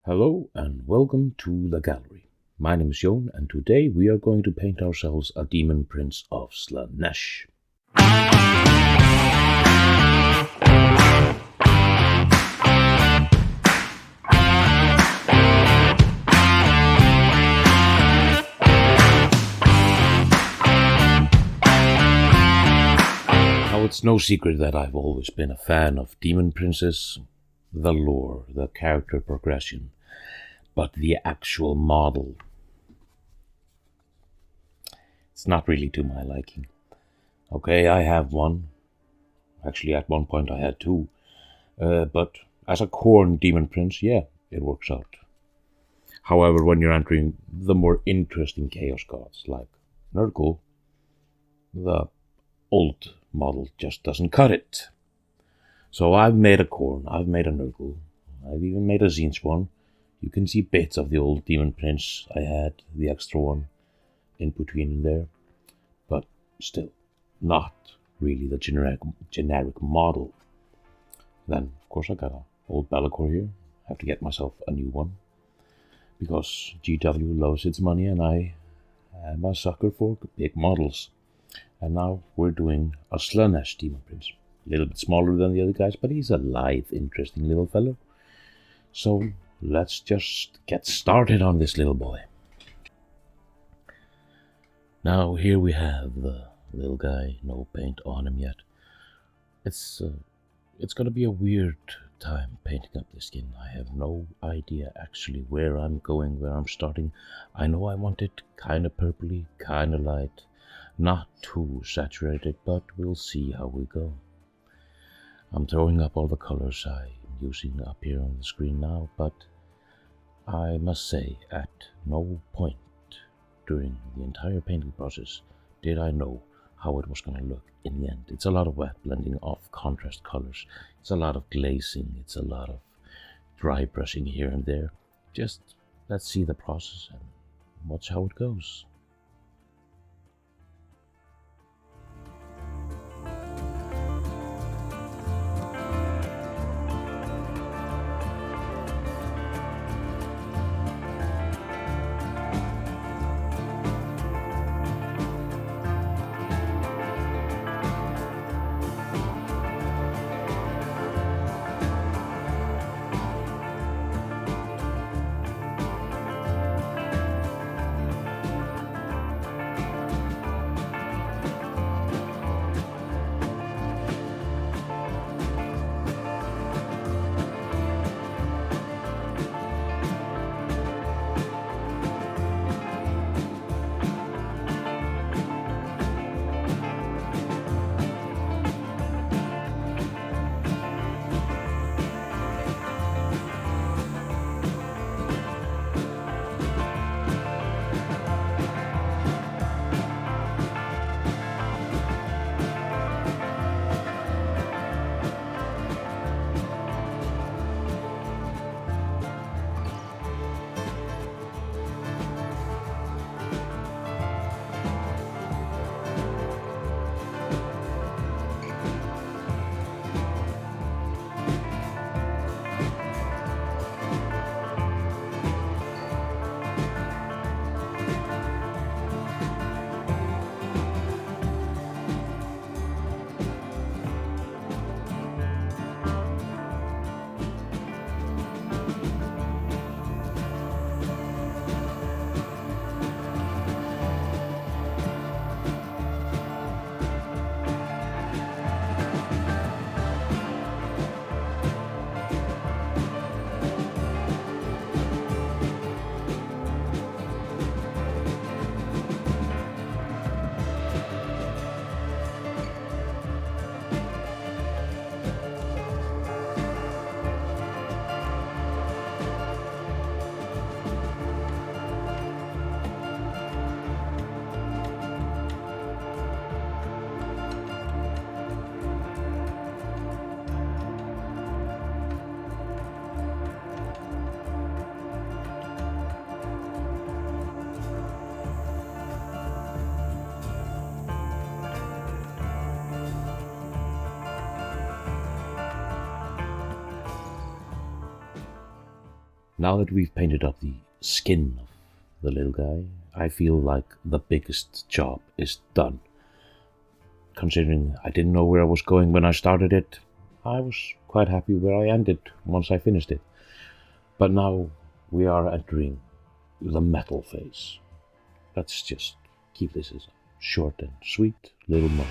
Hello and welcome to the gallery. My name is Jon, and today we are going to paint ourselves a Demon Prince of Slaanesh. Now, it's no secret that I've always been a fan of Demon Princes, the lore, the character progression, but the actual model, it's not really to my liking. Okay, I have one. Actually, at one point I had two. But as a Khorne Demon Prince, yeah, it works out. However, when you're entering the more interesting Chaos Gods, like Nurgle, the old model just doesn't cut it. So I've made a Khorne, I've made a Nurgle, I've even made a Tzeentch one. You can see bits of the old Demon Prince I had, the extra one, in between there. But still, not really the generic model. Then, of course, I got an old Be'lakor here. I have to get myself a new one. Because GW loves its money and I am a sucker for big models. And now we're doing a Slaanesh Deamon Prince. A little bit smaller than the other guys, but he's a lithe, interesting little fellow. So let's just get started on this little boy. Now here we have the little guy, no paint on him yet. It's gonna be a weird time painting up the skin. I have no idea actually where I'm going, where I'm starting. I know I want it kinda purpley, kinda light, not too saturated, but we'll see how we go. I'm throwing up all the colors I'm using up here on the screen now, but I must say at no point during the entire painting process did I know how it was going to look in the end. It's a lot of wet blending of contrast colors. It's a lot of glazing. It's a lot of dry brushing here and there. Just let's see the process and watch how it goes. Now that we've painted up the skin of the little guy, I feel like the biggest job is done. Considering I didn't know where I was going when I started it, I was quite happy where I ended once I finished it. But now we are entering the metal phase. Let's just keep this as a short and sweet little montage.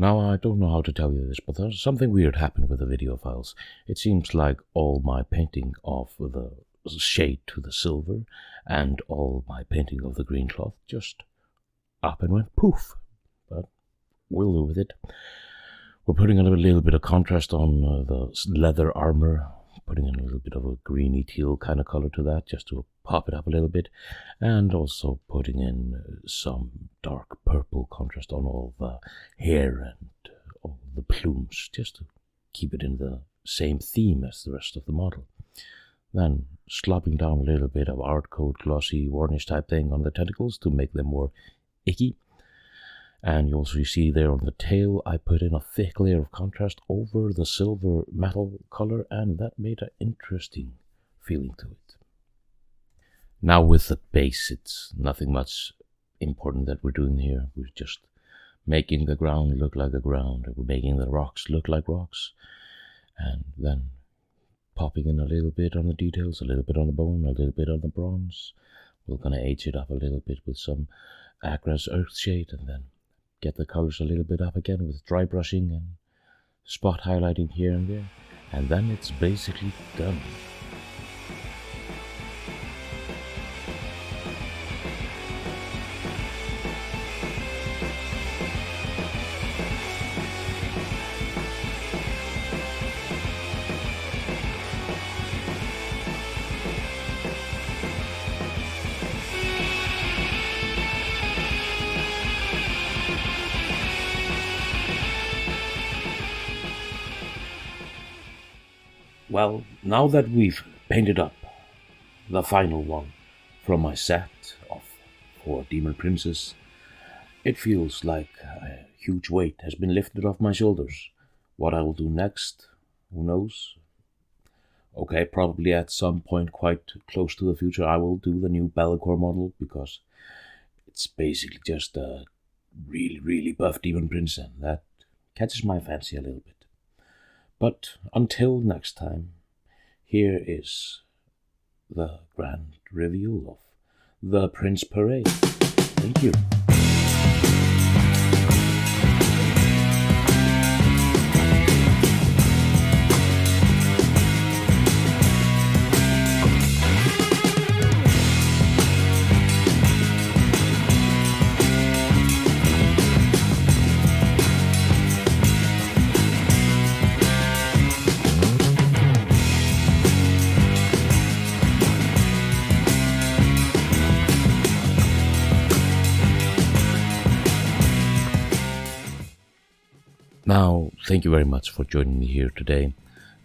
Now, I don't know how to tell you this, but there's something weird happened with the video files. It seems like all my painting of the shade to the silver and all my painting of the green cloth just up and went poof. But we'll do with it. We're putting a little bit of contrast on the leather armor, putting in a little bit of a greeny teal kind of color to that just to pop it up a little bit, and also putting in some dark purple contrast on all the hair and all the plumes, just to keep it in the same theme as the rest of the model. Then slopping down a little bit of art code glossy varnish type thing on the tentacles to make them more icky. And you also see there on the tail, I put in a thick layer of contrast over the silver metal color, and that made an interesting feeling to it. Now with the base, it's nothing much important that we're doing here. We're just making the ground look like a ground. We're making the rocks look like rocks. And then popping in a little bit on the details, a little bit on the bone, a little bit on the bronze. We're going to age it up a little bit with some Agra's Earth Shade, and then get the colors a little bit up again with dry brushing and spot highlighting here and there. And then it's basically done. Well, now that we've painted up the final one from my set of 4 Demon Princes, it feels like a huge weight has been lifted off my shoulders. What I will do next, who knows? Okay, probably at some point quite close to the future, I will do the new Bellicor model, because it's basically just a really buff Demon Prince, and that catches my fancy a little bit. But until next time, here is the grand reveal of the Prince Parade. Thank you. Now, thank you very much for joining me here today.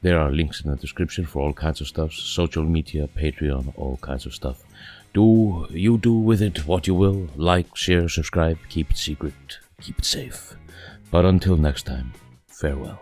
There are links in the description for all kinds of stuff, social media, Patreon, all kinds of stuff. Do with it what you will. Like, share, subscribe, keep it secret, keep it safe. But until next time, farewell.